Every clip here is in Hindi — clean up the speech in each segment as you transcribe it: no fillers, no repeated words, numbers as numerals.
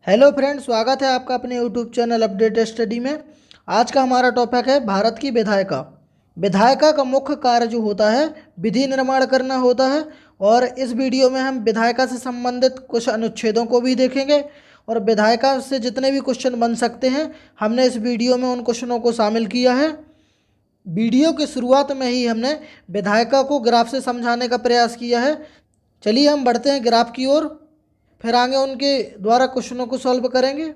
हेलो फ्रेंड, स्वागत है आपका अपने यूट्यूब चैनल अपडेट स्टडी में। आज का हमारा टॉपिक है भारत की विधायिका। विधायिका का मुख्य कार्य जो होता है विधि निर्माण करना होता है। और इस वीडियो में हम विधायिका से संबंधित कुछ अनुच्छेदों को भी देखेंगे और विधायिका से जितने भी क्वेश्चन बन सकते हैं हमने इस वीडियो में उन क्वेश्चनों को शामिल किया है। वीडियो की शुरुआत में ही हमने विधायिका को ग्राफ से समझाने का प्रयास किया है। चलिए हम बढ़ते हैं ग्राफ की ओर, फिर आगे उनके द्वारा क्वेश्चनों को सॉल्व करेंगे।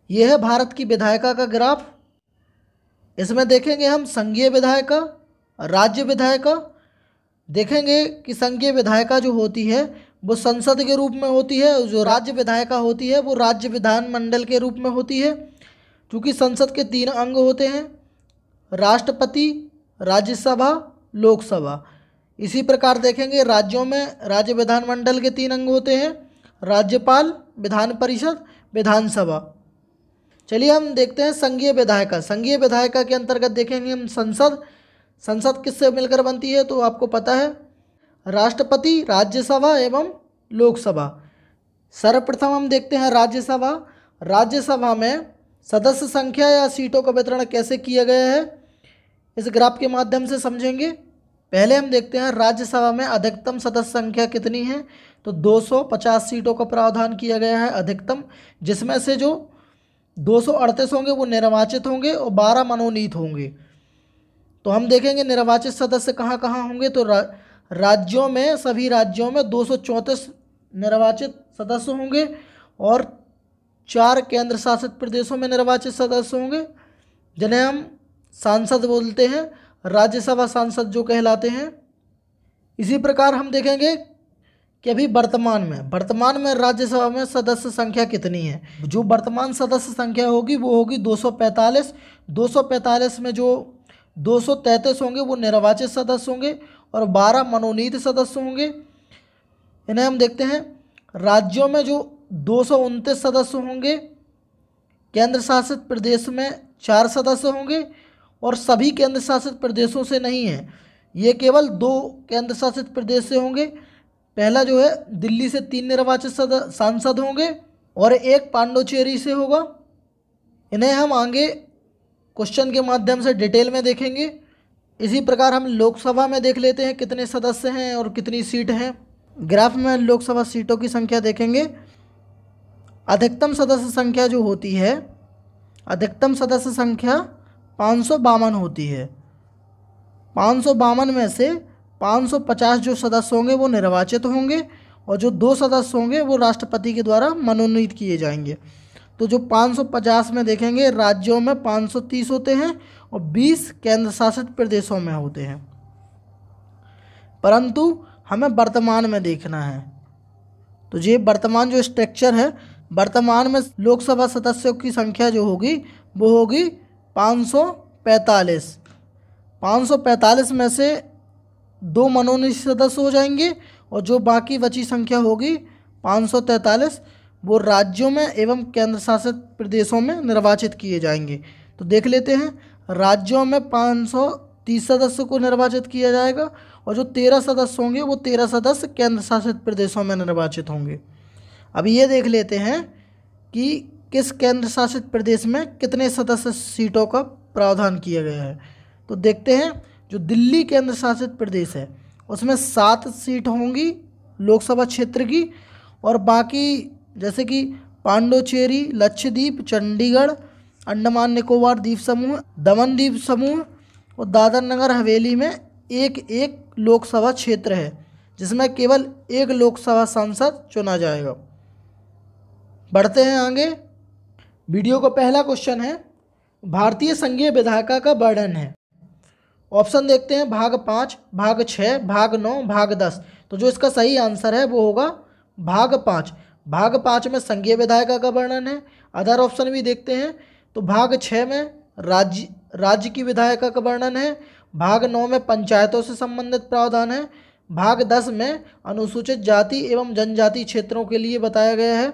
यह है भारत की विधायिका का ग्राफ। इसमें देखेंगे हम संघीय विधायिका, राज्य विधायिका। देखेंगे कि संघीय विधायिका जो होती है वो संसद के रूप में होती है, जो राज्य विधायिका होती है वो राज्य विधानमंडल के रूप में होती है। क्योंकि संसद के 3 अंग होते हैं, राष्ट्रपति, राज्यसभा, लोकसभा। इसी प्रकार देखेंगे राज्यों में राज्य विधानमंडल के 3 अंग होते हैं, राज्यपाल, विधान परिषद, विधानसभा। चलिए हम देखते हैं संघीय विधायिका। संघीय विधायिका के अंतर्गत देखेंगे हम संसद। संसद किससे मिलकर बनती है तो आपको पता है, राष्ट्रपति, राज्यसभा एवं लोकसभा। सर्वप्रथम हम देखते हैं राज्यसभा। राज्यसभा में सदस्य संख्या या सीटों का वितरण कैसे किया गया है इस ग्राफ के माध्यम से समझेंगे। पहले हम देखते हैं राज्यसभा में अधिकतम सदस्य संख्या कितनी है, तो 250 सीटों का प्रावधान किया गया है अधिकतम, जिसमें से जो 238 होंगे वो निर्वाचित होंगे और 12 मनोनीत होंगे। तो हम देखेंगे निर्वाचित सदस्य कहाँ कहाँ होंगे, तो राज्यों में, सभी राज्यों में 234 निर्वाचित सदस्य होंगे और 4 केंद्र शासित प्रदेशों में निर्वाचित सदस्य होंगे, जिन्हें हम सांसद बोलते हैं, राज्यसभा सांसद जो कहलाते हैं। इसी प्रकार हम देखेंगे कि अभी वर्तमान में राज्यसभा में सदस्य संख्या कितनी है। जो वर्तमान सदस्य संख्या होगी वो होगी 245। 245 में जो 233 होंगे वो निर्वाचित सदस्य होंगे और 12 मनोनीत सदस्य होंगे। इन्हें हम देखते हैं। राज्यों में जो 229 सदस्य होंगे, केंद्र शासित प्रदेश में 4 सदस्य होंगे और सभी केंद्र शासित प्रदेशों से नहीं है, ये केवल 2 केंद्र शासित प्रदेश से होंगे। पहला जो है दिल्ली से 3 निर्वाचित सांसद होंगे और 1 पांडुचेरी से होगा। इन्हें हम आगे क्वेश्चन के माध्यम से डिटेल में देखेंगे। इसी प्रकार हम लोकसभा में देख लेते हैं कितने सदस्य हैं और कितनी सीट हैं। ग्राफ में लोकसभा सीटों की संख्या देखेंगे। अधिकतम सदस्य संख्या जो होती है, अधिकतम सदस्य संख्या 552 होती है। 552 में से 550 जो सदस्य होंगे वो निर्वाचित होंगे और जो 2 सदस्य होंगे वो राष्ट्रपति के द्वारा मनोनीत किए जाएंगे। तो जो 550 में देखेंगे, राज्यों में 530 होते हैं और 20 केंद्र शासित प्रदेशों में होते हैं। परंतु हमें वर्तमान में देखना है, तो ये वर्तमान जो स्ट्रक्चर है, वर्तमान में लोकसभा सदस्यों की संख्या जो होगी वो होगी 545। 545 में से 2 मनोनीत सदस्य हो जाएंगे और जो बाकी बची संख्या होगी 543 वो राज्यों में एवं केंद्र शासित प्रदेशों में निर्वाचित किए जाएंगे। तो देख लेते हैं, राज्यों में 530 सदस्य को निर्वाचित किया जाएगा और जो 13 सदस्य होंगे वो 13 सदस्य केंद्र शासित प्रदेशों में निर्वाचित होंगे। अब ये देख लेते हैं कि किस केंद्र शासित प्रदेश में कितने सदस्य सीटों का प्रावधान किया गया है। तो देखते हैं, जो दिल्ली केंद्र शासित प्रदेश है उसमें 7 सीट होंगी लोकसभा क्षेत्र की और बाकी जैसे कि पांडुचेरी, लक्षद्वीप, चंडीगढ़, अंडमान निकोबार द्वीप समूह, दमन द्वीप समूह और दादर नगर हवेली में एक एक लोकसभा क्षेत्र है, जिसमें केवल 1 लोकसभा सांसद चुना जाएगा। बढ़ते हैं आगे। वीडियो का पहला क्वेश्चन है, भारतीय संघीय विधायिका का वर्णन है। ऑप्शन देखते हैं, भाग 5, भाग 6, भाग 9, भाग 10। तो जो इसका सही आंसर है वो होगा भाग 5। भाग 5 में संघीय विधायिका का वर्णन है। अदर ऑप्शन भी देखते हैं, तो भाग 6 में राज्य की विधायिका का वर्णन है। भाग 9 में पंचायतों से संबंधित प्रावधान है। भाग 10 में अनुसूचित जाति एवं जनजाति क्षेत्रों के लिए बताया गया है।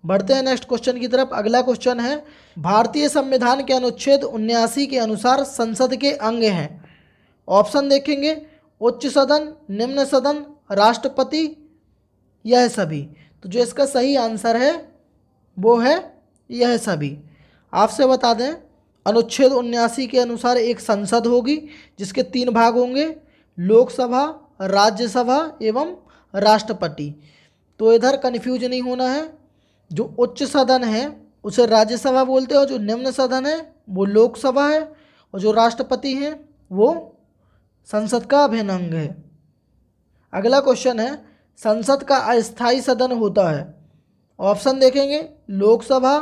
बढ़ते हैं नेक्स्ट क्वेश्चन की तरफ। अगला क्वेश्चन है, भारतीय संविधान के अनुच्छेद 79 के अनुसार संसद के अंग हैं। ऑप्शन देखेंगे, उच्च सदन, निम्न सदन, राष्ट्रपति, यह सभी। तो जो इसका सही आंसर है वो है यह सभी। आपसे बता दें, अनुच्छेद 79 के अनुसार एक संसद होगी जिसके 3 भाग होंगे, लोकसभा, राज्यसभा एवं राष्ट्रपति। तो इधर कन्फ्यूज नहीं होना है। जो उच्च सदन है उसे राज्यसभा बोलते हैं और जो निम्न सदन है वो लोकसभा है और जो राष्ट्रपति हैं वो संसद का अभिन्न अंग है। अगला क्वेश्चन है, संसद का अस्थायी सदन होता है। ऑप्शन देखेंगे, लोकसभा,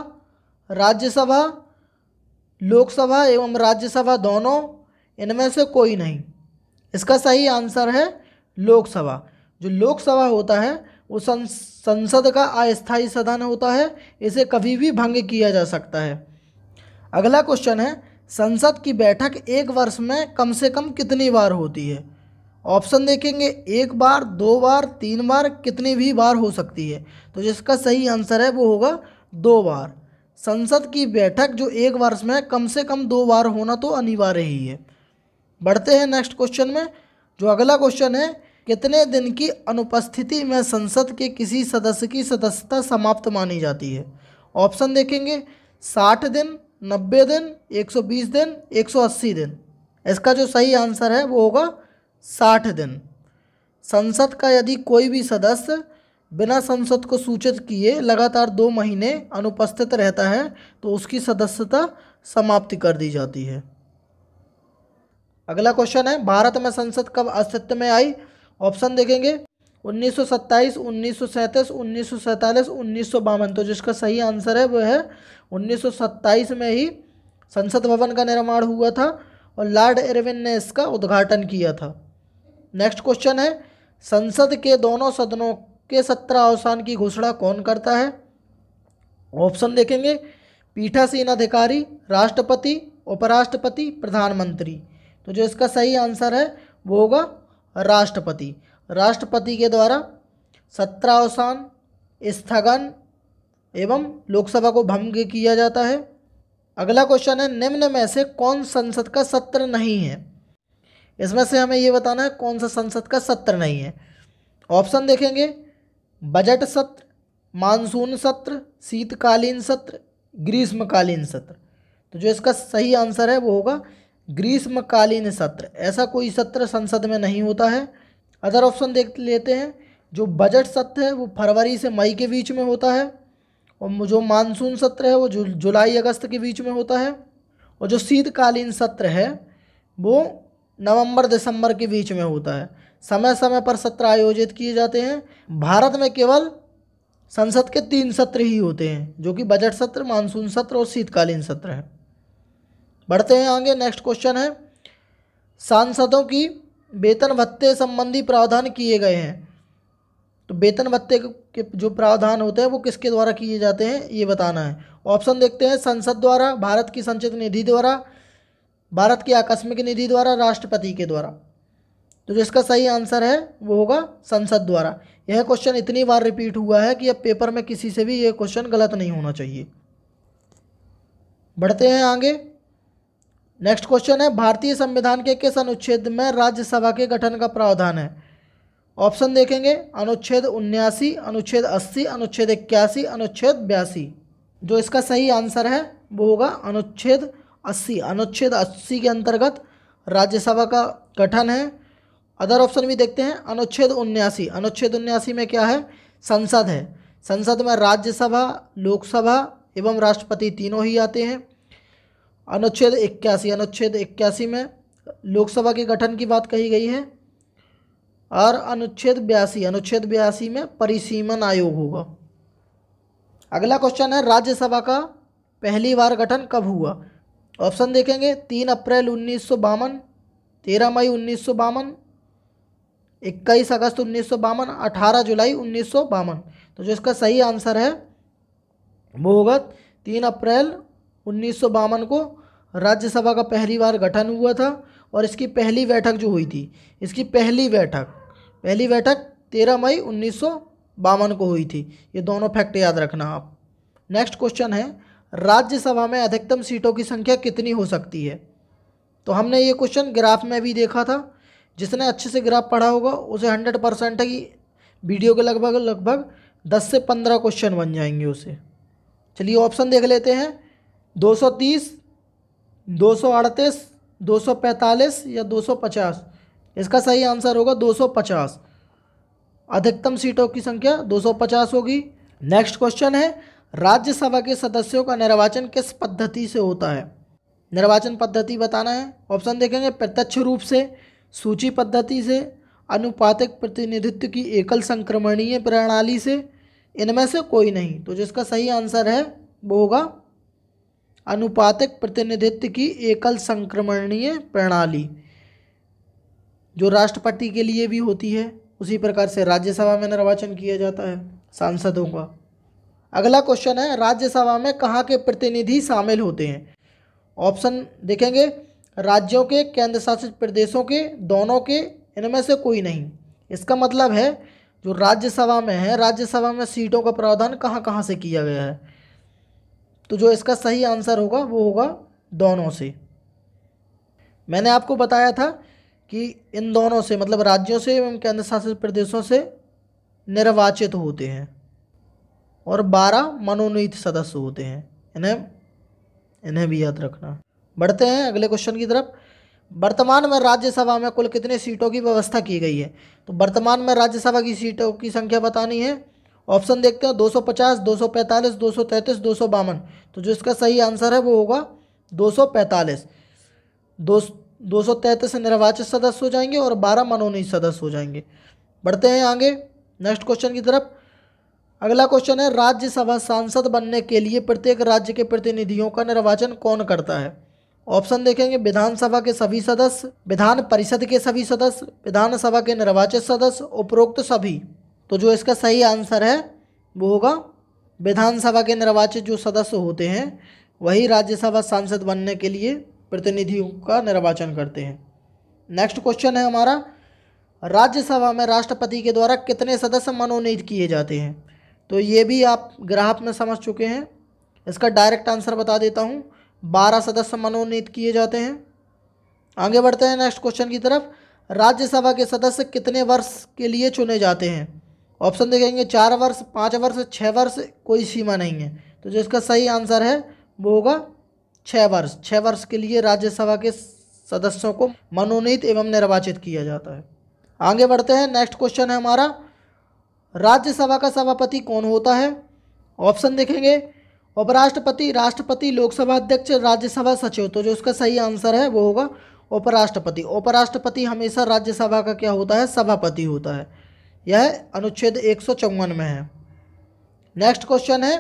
राज्यसभा, लोकसभा एवं राज्यसभा दोनों, इनमें से कोई नहीं। इसका सही आंसर है लोकसभा। जो लोकसभा होता है वो संसद का अस्थायी सदन होता है, इसे कभी भी भंग किया जा सकता है। अगला क्वेश्चन है, संसद की बैठक एक वर्ष में कम से कम कितनी बार होती है। ऑप्शन देखेंगे, 1 बार, 2 बार, 3 बार, कितनी भी बार हो सकती है। तो जिसका सही आंसर है वो होगा 2 बार। संसद की बैठक जो एक वर्ष में कम से कम 2 बार होना तो अनिवार्य ही है। बढ़ते हैं नेक्स्ट क्वेश्चन में। जो अगला क्वेश्चन है, कितने दिन की अनुपस्थिति में संसद के किसी सदस्य की सदस्यता समाप्त मानी जाती है। ऑप्शन देखेंगे, 60 दिन, 90 दिन, 120 दिन, 180 दिन। इसका जो सही आंसर है वो होगा 60 दिन। संसद का यदि कोई भी सदस्य बिना संसद को सूचित किए लगातार 2 महीने अनुपस्थित रहता है तो उसकी सदस्यता समाप्ति कर दी जाती है। अगला क्वेश्चन है, भारत में संसद कब अस्तित्व में आई। ऑप्शन देखेंगे, 1927, 1937, 1947, 1952। तो जिसका सही आंसर है वो है 1927 में ही संसद भवन का निर्माण हुआ था और लॉर्ड इरविन ने इसका उद्घाटन किया था। नेक्स्ट क्वेश्चन है, संसद के दोनों सदनों के सत्र अवसान की घोषणा कौन करता है। ऑप्शन देखेंगे, पीठासीन अधिकारी, राष्ट्रपति, उपराष्ट्रपति, प्रधानमंत्री। तो जो इसका सही आंसर है वो होगा राष्ट्रपति। राष्ट्रपति के द्वारा सत्रावसान, स्थगन एवं लोकसभा को भंग किया जाता है। अगला क्वेश्चन है, निम्न में से कौन संसद का सत्र नहीं है। इसमें से हमें ये बताना है कौन सा संसद का सत्र नहीं है। ऑप्शन देखेंगे, बजट सत्र, मानसून सत्र, शीतकालीन सत्र, ग्रीष्मकालीन सत्र। तो जो इसका सही आंसर है वो होगा ग्रीष्मकालीन सत्र। ऐसा कोई सत्र संसद में नहीं होता है। अदर ऑप्शन देख लेते हैं। जो बजट सत्र है वो फरवरी से मई के बीच में होता है और जो मानसून सत्र है वो जुलाई अगस्त के बीच में होता है और जो शीतकालीन सत्र है वो नवंबर दिसंबर के बीच में होता है। समय समय पर सत्र आयोजित किए जाते हैं। भारत में केवल संसद के 3 सत्र ही होते हैं जो कि बजट सत्र, मानसून सत्र और शीतकालीन सत्र है। बढ़ते हैं आगे। नेक्स्ट क्वेश्चन है, सांसदों की वेतन भत्ते संबंधी प्रावधान किए गए हैं। तो वेतन भत्ते के जो प्रावधान होते हैं वो किसके द्वारा किए जाते हैं ये बताना है। ऑप्शन देखते हैं, संसद द्वारा, भारत की संचित निधि द्वारा, भारत की आकस्मिक निधि द्वारा, राष्ट्रपति के द्वारा। तो जिसका सही आंसर है वो होगा संसद द्वारा। यह क्वेश्चन इतनी बार रिपीट हुआ है कि अब पेपर में किसी से भी यह क्वेश्चन गलत नहीं होना चाहिए। बढ़ते हैं आगे। नेक्स्ट क्वेश्चन है, भारतीय संविधान के किस अनुच्छेद में राज्यसभा के गठन का प्रावधान है। ऑप्शन देखेंगे, अनुच्छेद 79, अनुच्छेद 80, अनुच्छेद 81, अनुच्छेद 82। जो इसका सही आंसर है वो होगा अनुच्छेद 80। अनुच्छेद 80 के अंतर्गत राज्यसभा का गठन है। अदर ऑप्शन भी देखते हैं। अनुच्छेद 79, अनुच्छेद 79 में क्या है, संसद है। संसद में राज्यसभा, लोकसभा एवं राष्ट्रपति तीनों ही आते हैं। अनुच्छेद 81, अनुच्छेद 81 में लोकसभा के गठन की बात कही गई है और अनुच्छेद 82, अनुच्छेद 82 में परिसीमन आयोग होगा। अगला क्वेश्चन है, राज्यसभा का पहली बार गठन कब हुआ। ऑप्शन देखेंगे, 3 अप्रैल 1952, 13 मई 1952, 21 अगस्त 1952, 18 जुलाई 1952। तो जो इसका सही आंसर है वो होगा 3 अप्रैल 1952 को राज्यसभा का पहली बार गठन हुआ था और इसकी पहली बैठक जो हुई थी, इसकी पहली बैठक 13 मई 1952 को हुई थी। ये दोनों फैक्ट याद रखना आप। नेक्स्ट क्वेश्चन है, राज्यसभा में अधिकतम सीटों की संख्या कितनी हो सकती है। तो हमने ये क्वेश्चन ग्राफ में भी देखा था। जिसने अच्छे से ग्राफ पढ़ा होगा उसे 100% है कि वीडियो के लगभग 10 से 15 क्वेश्चन बन जाएंगे उसे। चलिए ऑप्शन देख लेते हैं, 230, 238, 245 या 250। इसका सही आंसर होगा 250। अधिकतम सीटों की संख्या 250 होगी। नेक्स्ट क्वेश्चन है, राज्यसभा के सदस्यों का निर्वाचन किस पद्धति से होता है? निर्वाचन पद्धति बताना है। ऑप्शन देखेंगे, प्रत्यक्ष रूप से, सूची पद्धति से, अनुपातिक प्रतिनिधित्व की एकल संक्रमणीय प्रणाली से, इनमें से कोई नहीं। तो जिसका सही आंसर है वो होगा अनुपातिक प्रतिनिधित्व की एकल संक्रमणीय प्रणाली, जो राष्ट्रपति के लिए भी होती है, उसी प्रकार से राज्यसभा में निर्वाचन किया जाता है सांसदों का। अगला क्वेश्चन है, राज्यसभा में कहाँ के प्रतिनिधि शामिल होते हैं? ऑप्शन देखेंगे, राज्यों के, केंद्र शासित प्रदेशों के, दोनों के, इनमें से कोई नहीं। इसका मतलब है जो राज्यसभा में है, राज्यसभा में सीटों का प्रावधान कहाँ कहाँ से किया गया है? तो जो इसका सही आंसर होगा वो होगा दोनों से। मैंने आपको बताया था कि इन दोनों से, मतलब राज्यों से एवं केंद्र शासित प्रदेशों से निर्वाचित होते हैं, और 12 मनोनीत सदस्य होते हैं। इन्हें भी याद रखना। बढ़ते हैं अगले क्वेश्चन की तरफ। वर्तमान में राज्यसभा में कुल कितने सीटों की व्यवस्था की गई है? तो वर्तमान में राज्यसभा की सीटों की संख्या बतानी है। ऑप्शन देखते हैं, 250, 245, 233, 252। तो जो इसका सही आंसर है वो होगा 245। 233 निर्वाचित सदस्य हो जाएंगे और 12 मनोनीत सदस्य हो जाएंगे। बढ़ते हैं आगे नेक्स्ट क्वेश्चन की तरफ। अगला क्वेश्चन है, राज्यसभा सांसद बनने के लिए प्रत्येक राज्य के प्रतिनिधियों का निर्वाचन कौन करता है? ऑप्शन देखेंगे, विधानसभा के सभी सदस्य, विधान परिषद के सभी सदस्य, विधानसभा के निर्वाचित सदस्य, उपरोक्त सभी। तो जो इसका सही आंसर है वो होगा विधानसभा के निर्वाचित जो सदस्य होते हैं वही राज्यसभा सांसद बनने के लिए प्रतिनिधियों का निर्वाचन करते हैं। नेक्स्ट क्वेश्चन है हमारा, राज्यसभा में राष्ट्रपति के द्वारा कितने सदस्य मनोनीत किए जाते हैं? तो ये भी आप ग्राफ में समझ चुके हैं। इसका डायरेक्ट आंसर बता देता हूँ, 12 सदस्य मनोनीत किए जाते हैं। आगे बढ़ते हैं नेक्स्ट क्वेश्चन की तरफ। राज्यसभा के सदस्य कितने वर्ष के लिए चुने जाते हैं? ऑप्शन देखेंगे, 4 वर्ष, 5 वर्ष, 6 वर्ष, कोई सीमा नहीं है। तो जो इसका सही आंसर है वो होगा 6 वर्ष। 6 वर्ष के लिए राज्यसभा के सदस्यों को मनोनीत एवं निर्वाचित किया जाता है। आगे बढ़ते हैं नेक्स्ट क्वेश्चन है हमारा, राज्यसभा का सभापति कौन होता है? ऑप्शन देखेंगे, उपराष्ट्रपति, राष्ट्रपति, लोकसभा अध्यक्ष, राज्यसभा सचिव। तो जो इसका सही आंसर है वो होगा उपराष्ट्रपति। उपराष्ट्रपति हमेशा राज्यसभा का क्या होता है? सभापति होता है। यह अनुच्छेद 154 में है। नेक्स्ट क्वेश्चन है,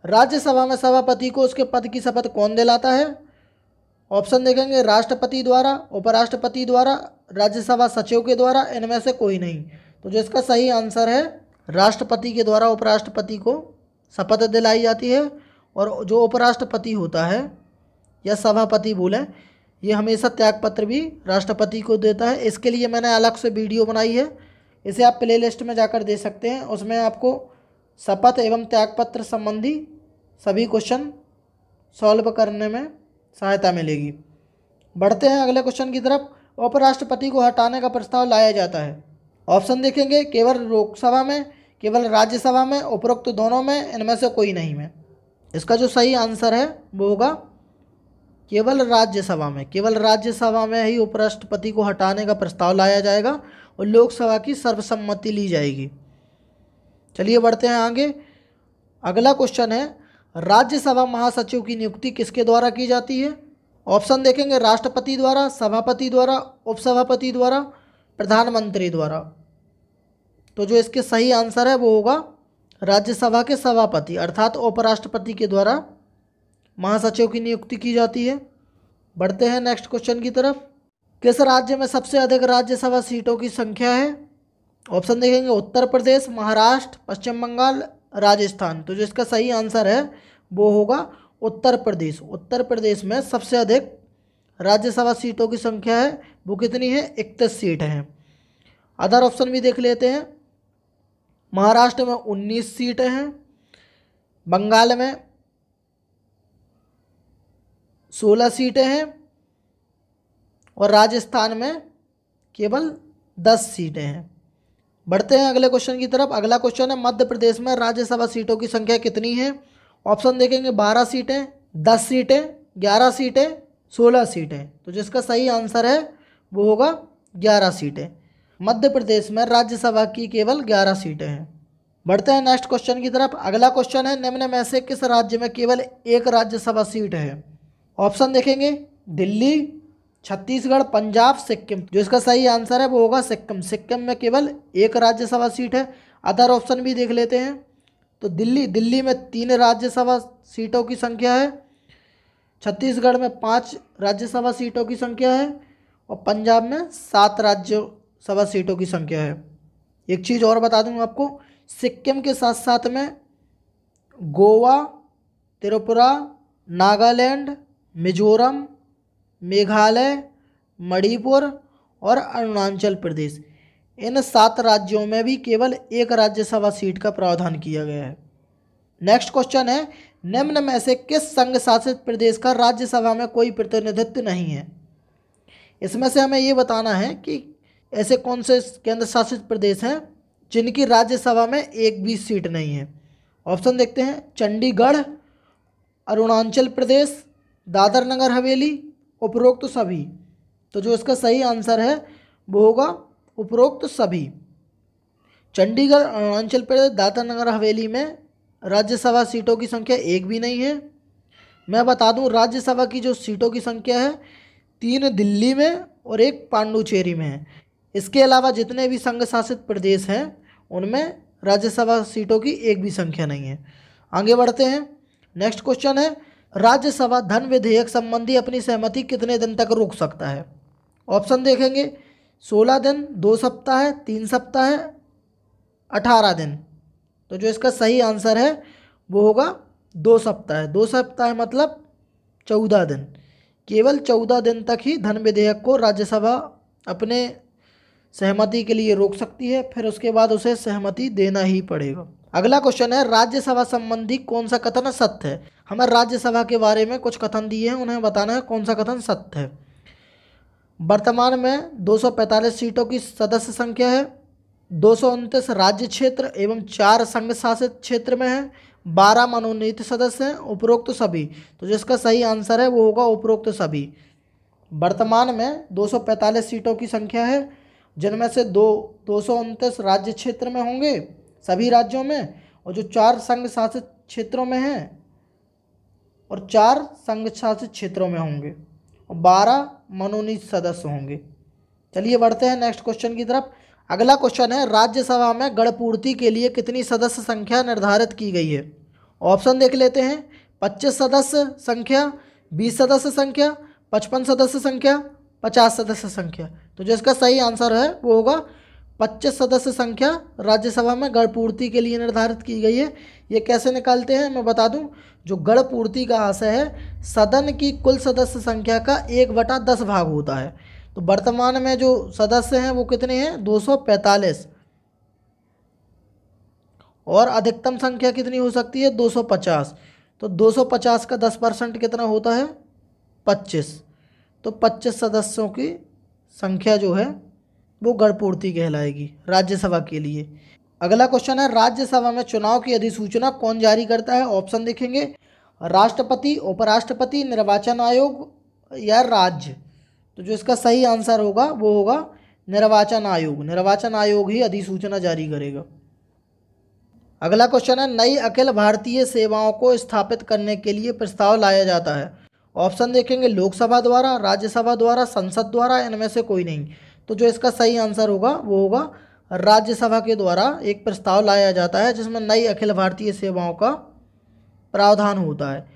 राज्यसभा में सभापति को उसके पद की शपथ कौन दिलाता है? ऑप्शन देखेंगे, राष्ट्रपति द्वारा, उपराष्ट्रपति द्वारा, राज्यसभा सचिव के द्वारा, इनमें से कोई नहीं। तो जो इसका सही आंसर है, राष्ट्रपति के द्वारा उपराष्ट्रपति को शपथ दिलाई जाती है। और जो उपराष्ट्रपति होता है या सभापति बोलें, ये हमेशा त्यागपत्र भी राष्ट्रपति को देता है। इसके लिए मैंने अलग से वीडियो बनाई है, इसे आप प्लेलिस्ट में जाकर दे सकते हैं। उसमें आपको शपथ एवं त्यागपत्र संबंधी सभी क्वेश्चन सॉल्व करने में सहायता मिलेगी। बढ़ते हैं अगले क्वेश्चन की तरफ। उपराष्ट्रपति को हटाने का प्रस्ताव लाया जाता है। ऑप्शन देखेंगे, केवल लोकसभा में, केवल राज्यसभा में, उपरोक्त दोनों में, इनमें से कोई नहीं में। इसका जो सही आंसर है वो होगा केवल राज्यसभा में। केवल राज्यसभा में ही उपराष्ट्रपति को हटाने का प्रस्ताव लाया जाएगा और लोकसभा की सर्वसम्मति ली जाएगी। चलिए बढ़ते हैं आगे। अगला क्वेश्चन है, राज्यसभा महासचिव की नियुक्ति किसके द्वारा की जाती है? ऑप्शन देखेंगे, राष्ट्रपति द्वारा, सभापति द्वारा, उपसभापति द्वारा, प्रधानमंत्री द्वारा। तो जो इसके सही आंसर है वो होगा राज्यसभा के सभापति अर्थात उपराष्ट्रपति के द्वारा महासचिव की नियुक्ति की जाती है। बढ़ते हैं नेक्स्ट क्वेश्चन की तरफ। किस राज्य में सबसे अधिक राज्यसभा सीटों की संख्या है? ऑप्शन देखेंगे, उत्तर प्रदेश, महाराष्ट्र, पश्चिम बंगाल, राजस्थान। तो जो इसका सही आंसर है वो होगा उत्तर प्रदेश। उत्तर प्रदेश में सबसे अधिक राज्यसभा सीटों की संख्या है। वो कितनी है? 31 सीट हैं। अदर ऑप्शन भी देख लेते हैं। महाराष्ट्र में 19 सीटें हैं, बंगाल में 16 सीटें हैं और राजस्थान में केवल 10 सीटें हैं। बढ़ते हैं अगले क्वेश्चन की तरफ। अगला क्वेश्चन है, मध्य प्रदेश में राज्यसभा सीटों की संख्या कितनी है? ऑप्शन देखेंगे 12 सीटें, 10 सीटें, 11 सीटें, 16 सीटें। तो जिसका सही आंसर है वो होगा 11 सीटें। मध्य प्रदेश में राज्यसभा की केवल 11 सीटें हैं। बढ़ते हैं नेक्स्ट क्वेश्चन की तरफ। अगला क्वेश्चन है, निम्न में से किस राज्य में केवल एक राज्यसभा सीट है? ऑप्शन देखेंगे दिल्ली, छत्तीसगढ़, पंजाब, सिक्किम। जो इसका सही आंसर है वो होगा सिक्किम। सिक्किम में केवल एक राज्यसभा सीट है। अदर ऑप्शन भी देख लेते हैं। तो दिल्ली में 3 राज्यसभा सीटों की संख्या है, छत्तीसगढ़ में 5 राज्यसभा सीटों की संख्या है और पंजाब में 7 राज्यसभा सीटों की संख्या है। एक चीज़ और बता दूं आपको, सिक्किम के साथ साथ में गोवा, त्रिपुरा, नागालैंड, मिजोरम, मेघालय, मणिपुर और अरुणाचल प्रदेश, इन 7 राज्यों में भी केवल एक राज्यसभा सीट का प्रावधान किया गया है। नेक्स्ट क्वेश्चन है, निम्न में से किस संघ शासित प्रदेश का राज्यसभा में कोई प्रतिनिधित्व नहीं है? इसमें से हमें ये बताना है कि ऐसे कौन से केंद्र शासित प्रदेश हैं जिनकी राज्यसभा में एक भी सीट नहीं है। ऑप्शन देखते हैं, चंडीगढ़, अरुणाचल प्रदेश, दादर नगर हवेली, उपरोक्त सभी। तो जो इसका सही आंसर है वो होगा उपरोक्त सभी। चंडीगढ़, अरुणाचल प्रदेश, दादर नगर हवेली में राज्यसभा सीटों की संख्या एक भी नहीं है। मैं बता दूं, राज्यसभा की जो सीटों की संख्या है 3 दिल्ली में और 1 पांडुचेरी में है। इसके अलावा जितने भी संघ शासित प्रदेश हैं उनमें राज्यसभा सीटों की एक भी संख्या नहीं है। आगे बढ़ते हैं। नेक्स्ट क्वेश्चन है, राज्यसभा धन विधेयक संबंधी अपनी सहमति कितने दिन तक रोक सकता है? ऑप्शन देखेंगे, 16 दिन, 2 सप्ताह, 3 सप्ताह, 18 दिन। तो जो इसका सही आंसर है वो होगा 2 सप्ताह। 2 सप्ताह मतलब 14 दिन। केवल 14 दिन तक ही धन विधेयक को राज्यसभा अपने सहमति के लिए रोक सकती है, फिर उसके बाद उसे सहमति देना ही पड़ेगा। अगला क्वेश्चन है, राज्यसभा संबंधी कौन सा कथन सत्य है? हमें राज्यसभा के बारे में कुछ कथन दिए हैं, उन्हें बताना है कौन सा कथन सत्य है। वर्तमान में 245 सीटों की सदस्य संख्या है, 229 राज्य क्षेत्र एवं 4 संघ शासित क्षेत्र में है, 12 मनोनीत सदस्य हैं, उपरोक्त सभी। तो जिसका सही आंसर है वो होगा उपरोक्त सभी। वर्तमान में 245 सीटों की संख्या है, जिनमें से 229 राज्य क्षेत्र में होंगे सभी राज्यों में, और जो 4 संघ शासित क्षेत्रों में हैं और 4 संघ शासित क्षेत्रों में होंगे और 12 मनोनीत सदस्य होंगे। चलिए बढ़ते हैं नेक्स्ट क्वेश्चन की तरफ। अगला क्वेश्चन है, राज्यसभा में गणपूर्ति के लिए कितनी सदस्य संख्या निर्धारित की गई है? ऑप्शन देख लेते हैं, 25 सदस्य संख्या, 20 सदस्य संख्या, 55 सदस्य संख्या, 50 सदस्य संख्या। तो जिसका सही आंसर है वो होगा 25 सदस्य संख्या राज्यसभा में गणपूर्ति के लिए निर्धारित की गई है। ये कैसे निकालते हैं मैं बता दूं, जो गणपूर्ति का आशय है सदन की कुल सदस्य संख्या का 1/10 भाग होता है। तो वर्तमान में जो सदस्य हैं वो कितने हैं? 245, और अधिकतम संख्या कितनी हो सकती है? 250। तो 250 का 10% कितना होता है? 25। तो 25 सदस्यों की संख्या जो है वो गणपूर्ति कहलाएगी राज्यसभा के लिए। अगला क्वेश्चन है, राज्यसभा में चुनाव की अधिसूचना कौन जारी करता है? ऑप्शन देखेंगे, राष्ट्रपति, उपराष्ट्रपति, निर्वाचन आयोग या राज्य। तो जो इसका सही आंसर होगा वो होगा निर्वाचन आयोग। निर्वाचन आयोग ही अधिसूचना जारी करेगा। अगला क्वेश्चन है, नई अखिल भारतीय सेवाओं को स्थापित करने के लिए प्रस्ताव लाया जाता है। ऑप्शन देखेंगे, लोकसभा द्वारा, राज्यसभा द्वारा, संसद द्वारा, इनमें से कोई नहीं। तो जो इसका सही आंसर होगा वो होगा राज्यसभा के द्वारा एक प्रस्ताव लाया जाता है जिसमें नई अखिल भारतीय सेवाओं का प्रावधान होता है।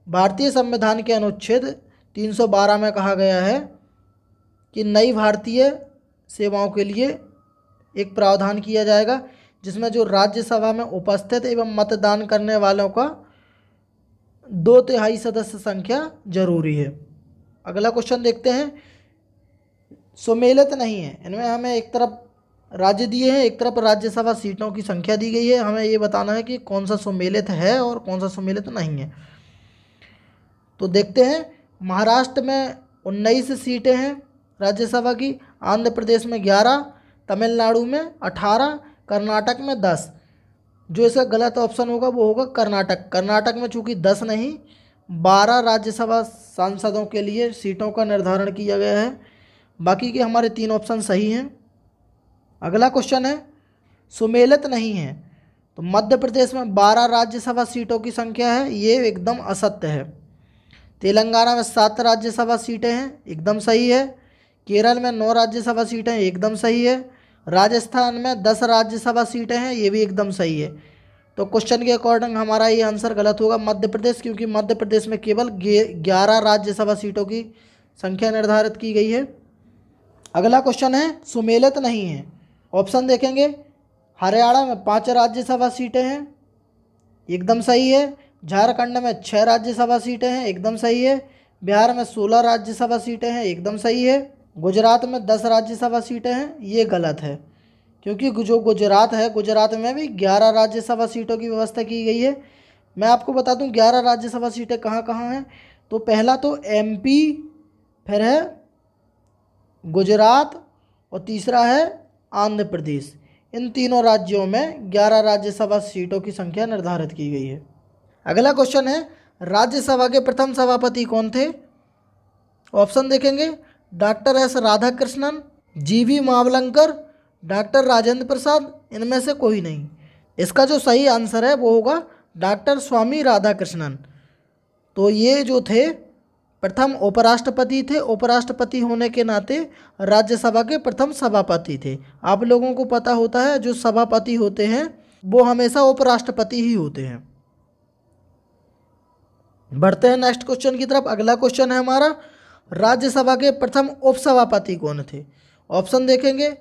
भारतीय संविधान के अनुच्छेद 312 में कहा गया है कि नई भारतीय सेवाओं के लिए एक प्रावधान किया जाएगा जिसमें जो राज्यसभा में उपस्थित एवं मतदान करने वालों का 2/3 सदस्य संख्या जरूरी है। अगला क्वेश्चन देखते हैं, सुमेलित नहीं है। इनमें हमें एक तरफ राज्य दिए हैं, एक तरफ राज्यसभा सीटों की संख्या दी गई है। हमें ये बताना है कि कौन सा सुमेलित है और कौन सा सुमेलित नहीं है। तो देखते हैं, महाराष्ट्र में 19 सीटें हैं राज्यसभा की, आंध्र प्रदेश में 11, तमिलनाडु में 18, कर्नाटक में 10। जो इसका गलत ऑप्शन होगा वो होगा कर्नाटक। कर्नाटक में चूंकि 10 नहीं 12 राज्यसभा सांसदों के लिए सीटों का निर्धारण किया गया है। बाकी के हमारे 3 ऑप्शन सही हैं। अगला क्वेश्चन है सुमेलित नहीं है। तो मध्य प्रदेश में 12 राज्यसभा सीटों की संख्या है, ये एकदम असत्य है। तेलंगाना में 7 राज्यसभा सीटें हैं, एकदम सही है। केरल में 9 राज्यसभा सीटें हैं, एकदम सही है। राजस्थान में 10 राज्यसभा सीटें हैं, ये भी एकदम सही है। तो क्वेश्चन के अकॉर्डिंग हमारा ये आंसर गलत होगा मध्य प्रदेश, क्योंकि मध्य प्रदेश में केवल 11 राज्यसभा सीटों की संख्या निर्धारित की गई है। अगला क्वेश्चन है सुमेलित नहीं है। ऑप्शन देखेंगे, हरियाणा में 5 राज्यसभा सीटें हैं, एकदम सही है। झारखंड में 6 राज्यसभा सीटें हैं, एकदम सही है। बिहार में 16 राज्यसभा सीटें हैं, एकदम सही है। गुजरात में 10 राज्यसभा सीटें हैं, ये गलत है, क्योंकि जो गुजरात है, गुजरात में भी 11 राज्यसभा सीटों की व्यवस्था की गई है। मैं आपको बता दूं 11 राज्यसभा सीटें कहाँ कहाँ हैं। तो पहला तो एमपी, फिर है गुजरात और तीसरा है आंध्र प्रदेश। इन तीनों राज्यों में 11 राज्यसभा सीटों की संख्या निर्धारित की गई है। अगला क्वेश्चन है राज्यसभा के प्रथम सभापति कौन थे। ऑप्शन देखेंगे, डॉक्टर एस राधाकृष्णन, जीवी मावलंकर, डॉक्टर राजेंद्र प्रसाद, इनमें से कोई नहीं। इसका जो सही आंसर है वो होगा डॉक्टर स्वामी राधाकृष्णन। तो ये जो थे प्रथम उपराष्ट्रपति थे, उपराष्ट्रपति होने के नाते राज्यसभा के प्रथम सभापति थे। आप लोगों को पता होता है जो सभापति होते हैं वो हमेशा उपराष्ट्रपति ही होते हैं। बढ़ते हैं नेक्स्ट क्वेश्चन की तरफ। अगला क्वेश्चन है हमारा राज्यसभा के प्रथम उपसभापति कौन थे। ऑप्शन देखेंगे,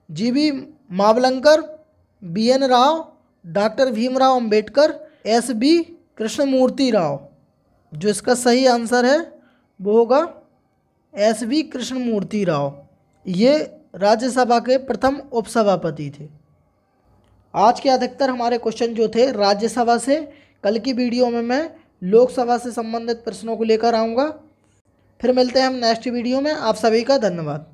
G V Mavalankar, B N Rao, doctor Bhimrao Ambedkar, S B Krishnamurthy Rao. जो इसका सही आंसर है वो होगा एसबी कृष्णमूर्ति राव। ये राज्यसभा के प्रथम उपसभापति थे। आज के अधिकतर हमारे क्वेश्चन जो थे राज्यसभा से। कल की वीडियो में मैं लोकसभा से संबंधित प्रश्नों को लेकर आऊँगा। फिर मिलते हैं हम नेक्स्ट वीडियो में। आप सभी का धन्यवाद।